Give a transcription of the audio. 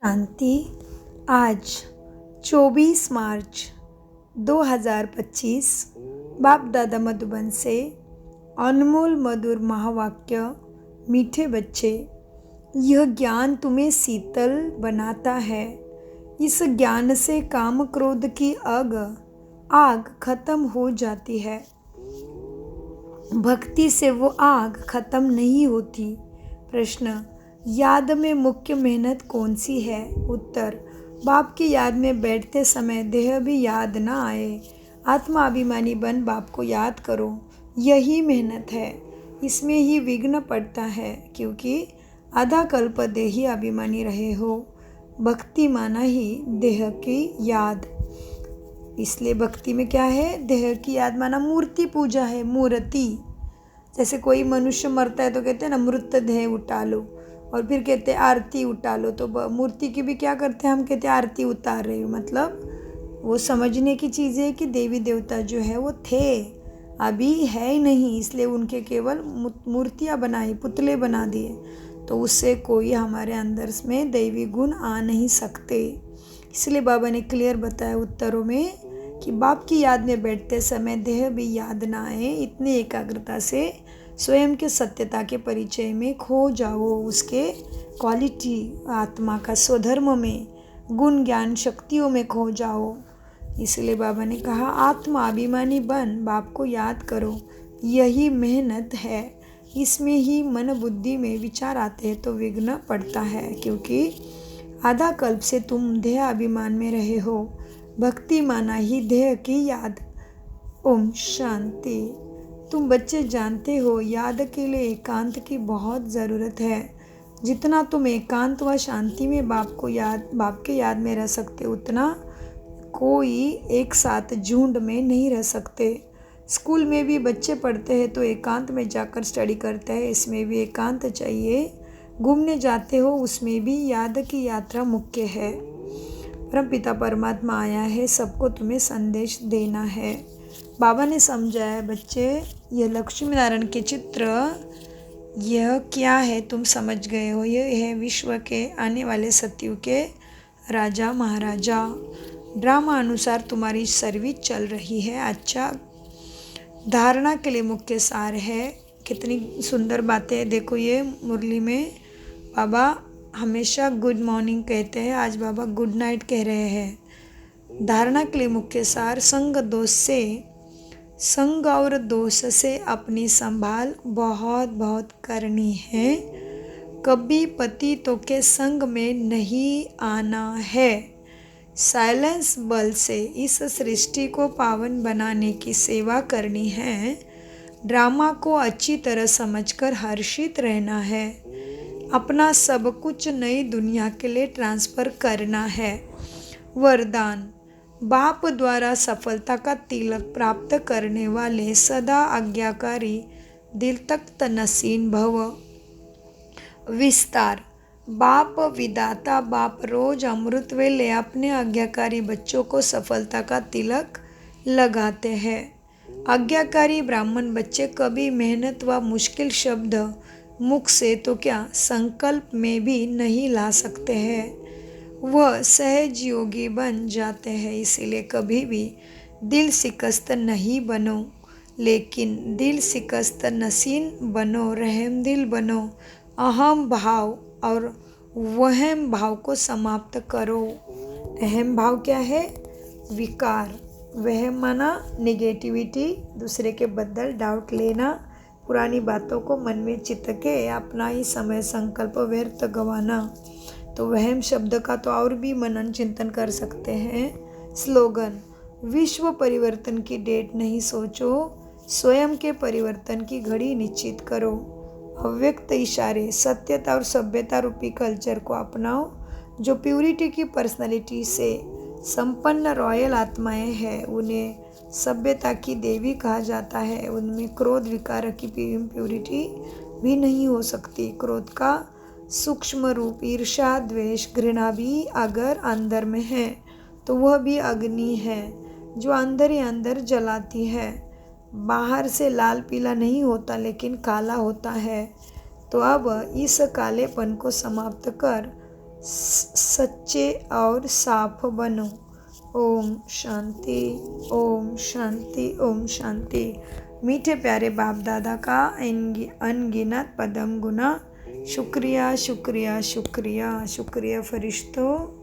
शांति। आज 24 मार्च 2025 बाप दादा मधुबन से अनमोल मधुर महावाक्य। मीठे बच्चे, यह ज्ञान तुम्हें शीतल बनाता है। इस ज्ञान से काम क्रोध की आग खत्म हो जाती है। भक्ति से वो आग खत्म नहीं होती। प्रश्न, याद में मुख्य मेहनत कौन सी है? उत्तर, बाप की याद में बैठते समय देह भी याद ना आए। आत्मा अभिमानी बन बाप को याद करो, यही मेहनत है। इसमें ही विघ्न पड़ता है, क्योंकि आधा कल्प देही अभिमानी रहे हो। भक्ति माना ही देह की याद। इसलिए भक्ति में क्या है? देह की याद माना मूर्ति पूजा है। मूर्ति, जैसे कोई मनुष्य मरता है तो कहते हैं ना मृत देह उठा लो, और फिर कहते हैं आरती उठा लो। तो मूर्ति की भी क्या करते हैं? हम कहते हैं आरती उतार रहे हो। मतलब वो समझने की चीज़ है कि देवी देवता जो है वो थे, अभी है ही नहीं, इसलिए उनके केवल मूर्तियाँ बनाई, पुतले बना दिए। तो उससे कोई हमारे अंदर में दैवी गुण आ नहीं सकते। इसलिए बाबा ने क्लियर बताया उत्तरों में कि बाप की याद में बैठते समय देह भी याद ना आए। इतनी एकाग्रता से स्वयं के सत्यता के परिचय में खो जाओ, उसके क्वालिटी आत्मा का स्वधर्म में, गुण ज्ञान शक्तियों में खो जाओ। इसलिए बाबा ने कहा आत्मा अभिमानी बन बाप को याद करो, यही मेहनत है। इसमें ही मन बुद्धि में विचार आते हैं तो विघ्न पड़ता है, क्योंकि आधा कल्प से तुम देह अभिमान में रहे हो। भक्ति माना ही देह की याद। ओम शांति। तुम बच्चे जानते हो याद के लिए एकांत की बहुत ज़रूरत है। जितना तुम एकांत व शांति में बाप के याद में रह सकते, उतना कोई एक साथ झुंड में नहीं रह सकते। स्कूल में भी बच्चे पढ़ते हैं तो एकांत में जाकर स्टडी करते हैं, इसमें भी एकांत चाहिए। घूमने जाते हो, उसमें भी याद की यात्रा मुख्य है। परम पिता परमात्मा आया है, सबको तुम्हें संदेश देना है। बाबा ने समझाया बच्चे, यह लक्ष्मी नारायण के चित्र, यह क्या है तुम समझ गए हो? यह है विश्व के आने वाले सतयुग के राजा महाराजा। ड्रामा अनुसार तुम्हारी सर्विस चल रही है। अच्छा, धारणा के लिए मुख्य सार है। कितनी सुंदर बातें देखो। ये मुरली में बाबा हमेशा गुड मॉर्निंग कहते हैं, आज बाबा गुड नाइट कह रहे हैं। धारणा के लिए मुख्य सार, संग और दोष से अपनी संभाल बहुत बहुत करनी है। कभी पतितों के संग में नहीं आना है। साइलेंस बल से इस सृष्टि को पावन बनाने की सेवा करनी है। ड्रामा को अच्छी तरह समझकर हर्षित रहना है। अपना सब कुछ नई दुनिया के लिए ट्रांसफ़र करना है। वरदान, बाप द्वारा सफलता का तिलक प्राप्त करने वाले सदा आज्ञाकारी दिल तक नसीन भव। विस्तार, बाप विदाता बाप रोज अमृत वेले अपने आज्ञाकारी बच्चों को सफलता का तिलक लगाते हैं। आज्ञाकारी ब्राह्मण बच्चे कभी मेहनत व मुश्किल शब्द मुख से तो क्या संकल्प में भी नहीं ला सकते हैं। वह सहज योगी बन जाते हैं। इसीलिए कभी भी दिल शिकस्त नहीं बनो, लेकिन दिल शिकस्त नसीन बनो, रहम दिल बनो। अहम भाव और वहम भाव को समाप्त करो। अहम भाव क्या है? विकार। वहम माना नेगेटिविटी, दूसरे के बदल डाउट लेना, पुरानी बातों को मन में चित के अपना ही समय संकल्प व्यर्थ गंवाना। तो वहम शब्द का तो और भी मनन चिंतन कर सकते हैं। स्लोगन, विश्व परिवर्तन की डेट नहीं सोचो, स्वयं के परिवर्तन की घड़ी निश्चित करो। अव्यक्त इशारे, सत्यता और सभ्यता रूपी कल्चर को अपनाओ। जो प्यूरिटी की पर्सनालिटी से संपन्न रॉयल आत्माएं हैं, उन्हें सभ्यता की देवी कहा जाता है। उनमें क्रोध विकार की प्यूरिटी भी नहीं हो सकती। क्रोध का सूक्ष्म रूप ईर्ष्या द्वेष घृणा भी अगर अंदर में है तो वह भी अग्नि है, जो अंदर ही अंदर जलाती है। बाहर से लाल पीला नहीं होता, लेकिन काला होता है। तो अब इस कालेपन को समाप्त कर सच्चे और साफ बनो। ओम शांति, ओम शांति, ओम शांति। मीठे प्यारे बाप दादा का अनगिनत पदम गुना शुक्रिया, शुक्रिया, शुक्रिया, शुक्रिया फरिश्तों।